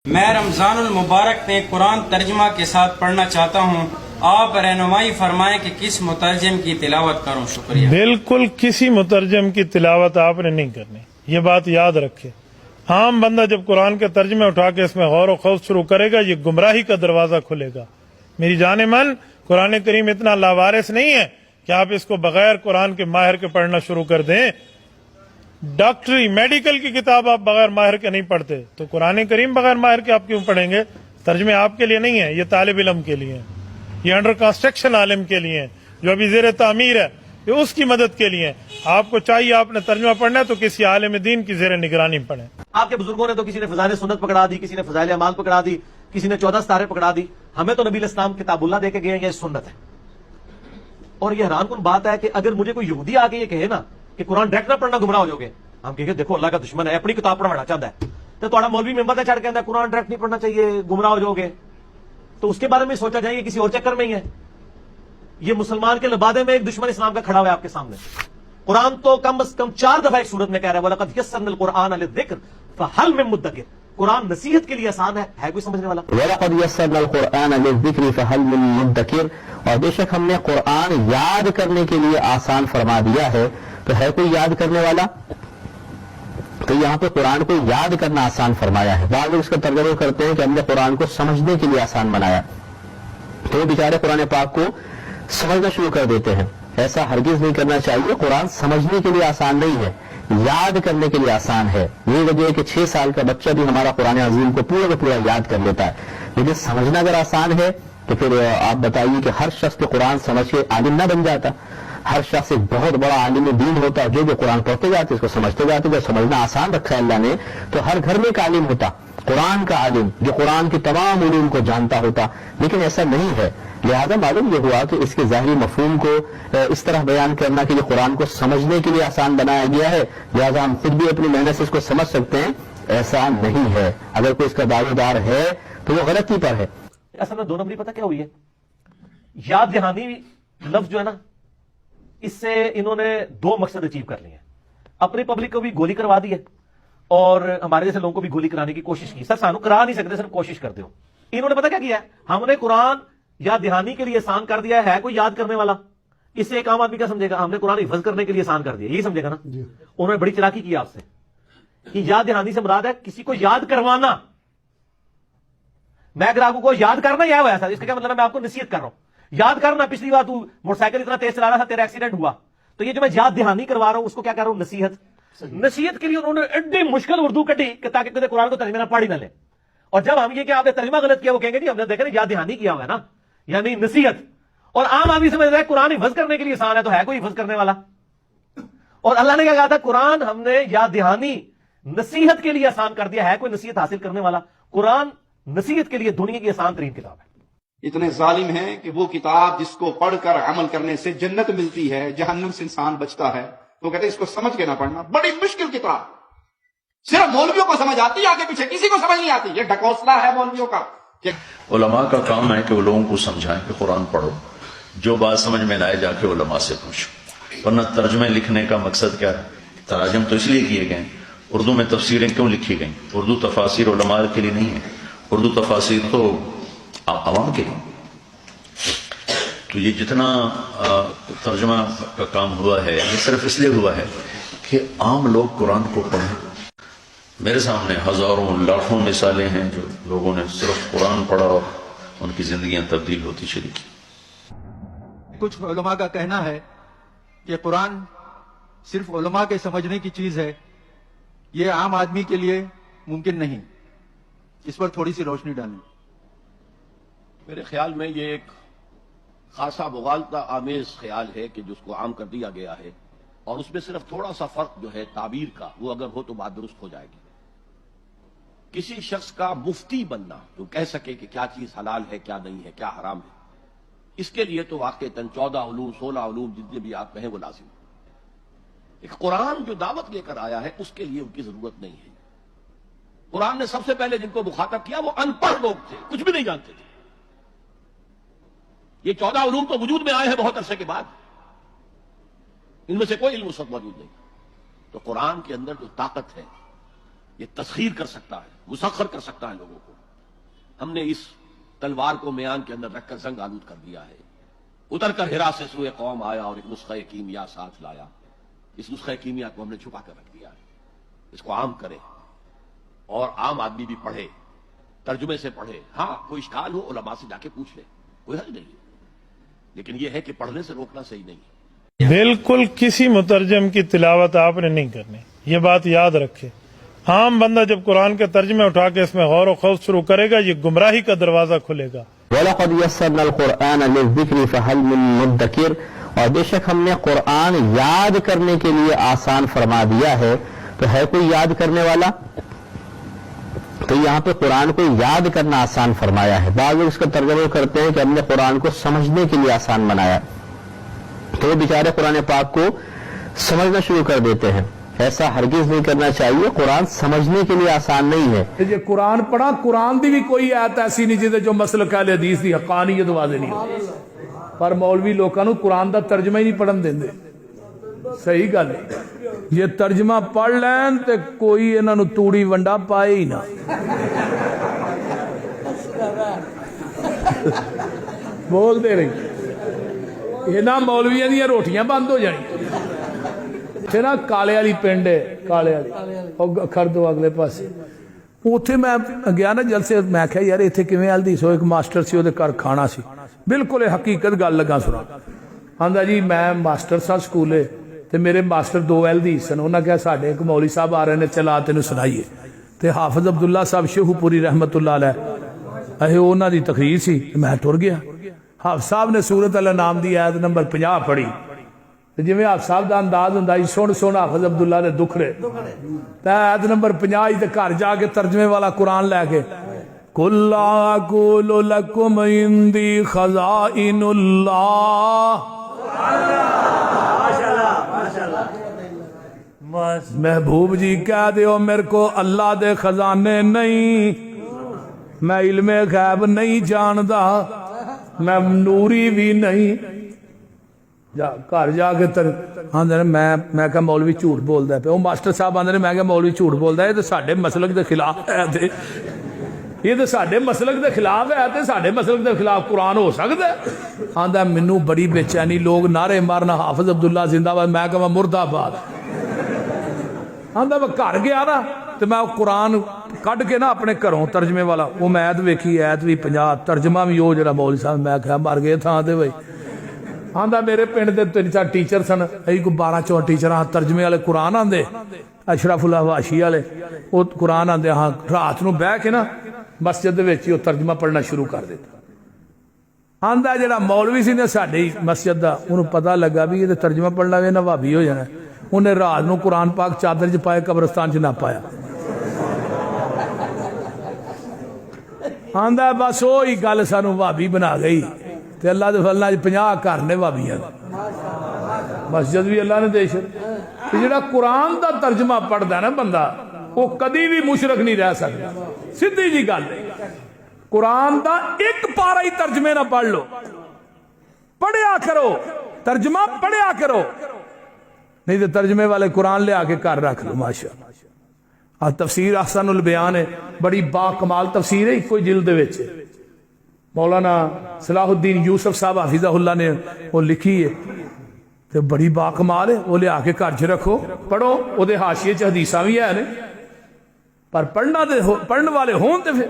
میں رمضان المبارک میں قرآن ترجمہ کے ساتھ پڑھنا چاہتا ہوں، آپ رہنمائی فرمائیں کہ کس مترجم کی تلاوت کروں؟ شکریہ۔ بالکل کسی مترجم کی تلاوت آپ نے نہیں کرنی، یہ بات یاد رکھے۔ عام بندہ جب قرآن کے ترجمے اٹھا کے اس میں غور و خوض شروع کرے گا، یہ گمراہی کا دروازہ کھلے گا۔ میری جان من، قرآن کریم اتنا لاوارث نہیں ہے کہ آپ اس کو بغیر قرآن کے ماہر کے پڑھنا شروع کر دیں۔ ڈاکٹری میڈیکل کی کتاب آپ بغیر ماہر کے نہیں پڑھتے، تو قرآن کریم بغیر ماہر کے آپ کیوں پڑھیں گے؟ ترجمے آپ کے لیے نہیں ہے، یہ طالب علم کے لیے ہیں، یہ انڈر کنسٹرکشن عالم کے لیے ہیں، جو ابھی زیر تعمیر ہے، یہ اس کی مدد کے لیے ہیں۔ آپ کو چاہیے آپ نے ترجمہ پڑھنا ہے تو کسی عالم دین کی زیر نگرانی پڑھیں۔ آپ کے بزرگوں نے تو کسی نے فضائل سنت پکڑا دی، کسی نے فضائل اعمال پکڑا دی، کسی نے 14 ستارے پکڑا دی۔ ہمیں تو نبی الاسلام کتاب اللہ دے کے گئے ہیں، یہ سنت ہے۔ اور یہ حیران کن بات ہے کہ اگر مجھے کوئی یہودی آ کے یہ کہے نا کہ قرآن ڈائریکٹ نہ پڑھنا گمراہ ہو جاؤ گے، ہم کہیں گے دیکھو اللہ کا دشمن ہے، اپنی کتاب پڑھوانا چاہتا ہے، تو تھوڑا مولوی ممبر تے چڑھ کے کہتا ہے قرآن ڈائریکٹ نہیں پڑھنا چاہیے، گمراہ ہو جاؤ گے، تو اس کے بارے میں سوچا جائے کسی اور چکر میں ہی ہے۔ یہ مسلمان کے لبادے میں ایک دشمن اسلام کا کھڑا ہوا ہے آپ کے سامنے۔ قرآن تو کم از کم 4 دفعہ ایک سورت میں کہہ رہا ہے وَلَقَدْ يَسَّرْنَا الْقُرْآنَ لِلذِّكْرِ فَهَلْ مِن مُدَّكِرٍ۔ قرآن نصیحت کے لیے آسان ہے کوئی سمجھنے والا؟ وَلَقَدْ يَسَّرْنَا الْقُرْآنَ لِلذِّكْرِ فَهَلْ مِن مُدَّكِرٍ، اور بے شک ہم نے قرآن یاد کرنے کے لیے آسان فرما دیا ہے، تو ہے کوئی یاد کرنے والا؟ تو یہاں پہ قرآن کو یاد کرنا آسان فرمایا ہے۔ بعض لوگ اس کا ترجمہ کرتے ہیں کہ ہم نے قرآن کو سمجھنے کے لیے آسان بنایا، تو وہ بیچارے قرآن پاک کو سمجھنا شروع کر دیتے ہیں۔ ایسا ہرگز نہیں کرنا چاہیے۔ قرآن سمجھنے کے لیے آسان نہیں ہے، یاد کرنے کے لیے آسان ہے۔ یہ وجہ ہے کہ 6 سال کا بچہ بھی ہمارا قرآن عظیم کو پورا کا پورا یاد کر لیتا ہے، لیکن سمجھنا اگر آسان ہے تو پھر آپ بتائیے کہ ہر شخص کے قرآن سمجھ کے عالم نہ بن جاتا؟ ہر شخص ایک بہت بڑا عالم دین ہوتا ہے، جو قرآن پڑھتے جاتے اس کو سمجھتے جاتے۔ جب سمجھنا آسان رکھا ہے اللہ نے، تو ہر گھر میں ایک عالم ہوتا، قرآن کا عالم، جو قرآن کے تمام علوم کو جانتا ہوتا، لیکن ایسا نہیں ہے۔ لہذا معلوم یہ ہوا کہ اس کے ظاہری مفہوم کو اس طرح بیان کرنا کہ یہ قرآن کو سمجھنے کے لیے آسان بنایا گیا ہے، لہذا ہم خود بھی اپنی محنت سے اس کو سمجھ سکتے ہیں، ایسا نہیں ہے۔ اگر کوئی اس کا دعویٰ دار ہے تو وہ غلطی پر ہے۔ اصل میں 2 نمبری پتہ کیا ہوئی ہے؟ یاد دہانی لفظ جو ہے نا، اس سے انہوں نے 2 مقصد اچیو کر لیے ہیں۔ اپنی پبلک کو بھی گولی کروا دی ہے اور ہمارے جیسے لوگوں کو بھی گولی کرانے کی کوشش کی۔ سر سانو کرا نہیں سکتے، صرف کوشش کرتے ہو۔ انہوں نے پتہ کیا کیا ہے؟ ہم نے قرآن یاد دہانی کے لیے آسان کر دیا ہے کوئی یاد کرنے والا؟ اس سے ایک عام آدمی کیا سمجھے گا؟ ہم نے قرآن حفظ کرنے کے لیے آسان کر دیا، یہی سمجھے گا نا؟ انہوں نے بڑی چلاکی کی آپ سے کہ یاد دہانی سے مراد ہے کسی کو یاد کروانا۔ میں اگر آپ کو یاد کرنا یا ہوا سر، اس کا کیا مطلب ہے؟ میں آپ کو نصیحت کر رہا ہوں، یاد کرنا پچھلی بار تو موٹر سائیکل اتنا تیز چلا رہا تھا، تیرا ایکسیڈنٹ ہوا، تو یہ جو میں یاد دہانی کروا رہا ہوں اس کو کیا کر رہا ہوں؟ نصیحت کے لیے انہوں نے ایڈی مشکل اردو کٹی کہ تاکہ کسی قرآن کو ترجمہ نہ پڑھ ہی نہ لے۔ اور جب ہم یہ کہ آپ نے ترجمہ غلط کیا، وہ کہیں گے جی ہم نے دیکھا نا یاد دہانی کیا ہوا ہے نا، یعنی نصیحت۔ اور عام آدمی سمجھ رہا ہے قرآن حفظ کرنے کے لیے آسان ہے، تو ہے کوئی حفظ کرنے والا؟ اور اللہ نے کیا کہا تھا؟ قرآن ہم نے یاد دہانی نصیحت کے لیے آسان کر دیا، ہے کوئی نصیحت حاصل کرنے والا؟ قرآن نصیحت کے لیے دنیا کی آسان ترین کتاب ہے۔ اتنے ظالم ہیں کہ وہ کتاب جس کو پڑھ کر عمل کرنے سے جنت ملتی ہے، جہنم سے انسان بچتا ہے، وہ کہتے ہیں اس کو سمجھ کے نہ پڑھنا، بڑی مشکل کتاب، صرف مولویوں کو سمجھ آتی ہے، آگے پیچھے کسی کو سمجھ نہیں آتی۔ یہ ڈھکوسلا ہے مولویوں کا۔ علماء کا کام ہے کہ وہ لوگوں کو سمجھائیں کہ قرآن پڑھو، جو بات سمجھ میں نہ آئے جا کے علماء سے پوچھو۔ ورنہ ترجمے لکھنے کا مقصد کیا ہے؟ تراجم تو اس لیے کیے گئے۔ اردو میں تفسیریں کیوں لکھی گئیں؟ اردو تفاسیر علماء کے لیے نہیں ہے، اردو تفاسیر تو عوام کے لیے۔ تو یہ جتنا ترجمہ کا کام ہوا ہے، یہ صرف اس لیے ہوا ہے کہ عام لوگ قرآن کو پڑھیں۔ میرے سامنے ہزاروں لاکھوں مثالیں ہیں جو لوگوں نے صرف قرآن پڑھا اور ان کی زندگیاں تبدیل ہوتی چلی گئی۔ کچھ علماء کا کہنا ہے کہ قرآن صرف علماء کے سمجھنے کی چیز ہے، یہ عام آدمی کے لیے ممکن نہیں۔ اس پر تھوڑی سی روشنی ڈالیں۔ میرے خیال میں یہ ایک خاصا مغالطہ آمیز خیال ہے کہ جس کو عام کر دیا گیا ہے، اور اس میں صرف تھوڑا سا فرق جو ہے تعبیر کا، وہ اگر ہو تو بات درست ہو جائے گی۔ کسی شخص کا مفتی بننا جو کہہ سکے کہ کیا چیز حلال ہے، کیا نہیں ہے، کیا حرام ہے، اس کے لیے تو واقعتاً 14 علوم 16 علوم جتنے بھی آپ کہیں وہ لازم ہے۔ ایک قرآن جو دعوت لے کر آیا ہے اس کے لیے ان کی ضرورت نہیں ہے۔ قرآن نے سب سے پہلے جن کو مخاطب کیا وہ ان پڑھ لوگ تھے، کچھ بھی نہیں جانتے تھے۔ یہ 14 علوم تو وجود میں آئے ہیں بہت عرصے کے بعد، ان میں سے کوئی علم اس وقت موجود نہیں۔ تو قرآن کے اندر جو طاقت ہے یہ تسخیر کر سکتا ہے، مسخر کر سکتا ہے لوگوں کو۔ ہم نے اس تلوار کو میان کے اندر رکھ کر زنگ آلود کر دیا ہے۔ اتر کر ہرا سے سوئے قوم آیا اور ایک نسخہ کیمیا ساتھ لایا۔ اس نسخہ کیمیا کو ہم نے چھپا کر رکھ دیا ہے، اس کو عام کرے اور عام آدمی بھی پڑھے، ترجمے سے پڑھے۔ ہاں کوئی اشکال ہو علماء سے جا کے پوچھ لے، کوئی حرج نہیں، لیکن یہ ہے کہ پڑھنے سے روکنا صحیح نہیں ہے۔ بالکل کسی مترجم کی تلاوت آپ نے نہیں کرنی، یہ بات یاد رکھے۔ عام بندہ جب قرآن کے ترجمے اٹھا کے اس میں غور و خوض شروع کرے گا، یہ گمراہی کا دروازہ کھلے گا۔ وَلَقَدْ يَسَّرْنَا الْقُرْآنَ لِلذِّكْرِ فَهَلْ مِن مُدَّكِرٍ، اور بے شک ہم نے قرآن یاد کرنے کے لیے آسان فرما دیا ہے، تو ہے کوئی یاد کرنے والا؟ تو یہاں پہ قرآن کو یاد کرنا آسان فرمایا ہے۔ بعض لوگ اس کا ترجمہ کرتے ہیں کہ ہم نے قرآن کو سمجھنے کے لیے آسان بنایا، تو وہ بیچارے قرآن پاک کو سمجھنا شروع کر دیتے ہیں۔ ایسا ہرگز نہیں کرنا چاہیے، قرآن سمجھنے کے لیے آسان نہیں ہے۔ جی قرآن پڑھا، قرآن دی بھی کوئی آیت ایسی نہیں جہدے جو مسلک اہل حدیث دی حقانیت واضح نہیں ہوتی، پر مولوی لوگوں کو قرآن دا ترجمہ ہی نہیں پڑھن دیندے۔ صحیح گل ہے، یہ ترجمہ پڑھ لین تے کوئی انہاں نو توڑی ونڈا پائے ہی نہ۔ بول دے رہی انہاں مولویاں دیاں روٹیاں بند ہو جانی۔ اتنے نا کالے والی پنڈ ہے، کالے والی کھردو اگلے پاسے، اتنے میں گیا نا جلسے، میں کہا یار اتنے کیویں حدیث ہو، ایک ماسٹر سی وہ گھر کھانا سی، بالکل حقیقت گل لگا سنا۔ آندا جی میں ماسٹر سا سکولے تے میرے ماسٹر دو حدیث سن، انہاں کہا ساڈے ایک مولوی صاحب آ رہے نے، چلا تینوں سنائیے۔ تے حافظ عبداللہ صاحب شیخو پوری رحمت اللہ علیہ، اے انہاں دی تقریر سی، میں ٹر گیا۔ حافظ صاحب نے سورۃ الانعام دی آیت نمبر 50 پڑھی، جی میں آپ صاحب دا انداز ہوندا سی، سن سن حافظ عبداللہ دے دکھڑے، تے آیت نمبر 50 تے گھر جا کے ترجمے والا قرآن لے کے، قُلْ لَا أَقُولُ لَكُمْ عِنْدِي خَزَائِنُ اللَّهِ، محبوب جی کہہ دیو میرے کو اللہ دے خزانے نہیں، میں علم غیب نہیں جاندا، میں نوری بھی نہیں۔ گھر جا کے آدھے میں کہا مولوی جھوٹ بولتا ہے پہ، وہ ماسٹر صاحب آدھے میں کہا مولوی جھوٹ بولتا ہے، یہ تو ساڈے مسلک دے خلاف ہے، یہ تو ساڈے مسلک دے خلاف ہے، تے ساڈے مسلک دے خلاف قرآن ہو سکتا ہے؟ آندا مینوں بڑی بے چینی، لوگ نعرے مارنا حافظ عبداللہ زندہ باد، میں کہا مرد آباد۔ آندا میں گھر گیا نا تو میں قرآن کڈ کے نا اپنے گھروں ترجمے والا، وہ میں ایت ویکھی، ایت بھی 50، ترجمہ بھی وہ جڑا مولوی صاحب، میں کہا مر گئے تھان تے بھائی۔ آندا میرے پنڈ دے 3-4 ٹیچر سن، کوئی 12-14 ٹیچر، ترجمے والے قرآن آندے، اشرف اللہ واشی والے وہ قرآن آندے، ہاں رات نو بہ کے نا مسجد دے وچ وہ ترجمہ پڑھنا شروع کر دیتا۔ آندا جڑا مولوی سی نے ساڈی مسجد دا، انہوں پتہ لگا بھی یہ ترجمہ پڑھنا وے نا بھابی ہو جانا، انہیں رات نو قرآن پاک چادر چ پائے قبرستان چ نہ پایا۔ آندا بس وہی گل سانو بھابی بنا گئی، تے اللہ دے فضل نال 50 گھر نے بھابیاں، مسجد بھی اللہ نے دے چھڑی۔ جڑا قرآن دا ترجمہ پڑھدا ہے نا بندہ، وہ کدی بھی مشرک نہیں رہ سکتا، سیدھی جی گل ہے۔ قرآن دا ایک پارا ہی ترجمے نہ پڑھ لو، پڑھیا کرو، ترجمہ پڑھیا کرو، نہیں تو ترجمے والے قرآن لے آ کے گھر رکھ لو۔ ماشاءاللہ تفسیر احسن البیان ہے، بڑی با کمال تفسیر ہے، کوئی جلد وچ مولانا صلاح الدین یوسف صاحب حفظہ اللہ نے وہ لکھی ہے، تو بڑی با کمال ہے، وہ لے آ کے گھر چ رکھو، پڑھو، وہ حاشیے چ حدیثاں بھی ہے، پر پڑھنا والے ہون تے پھر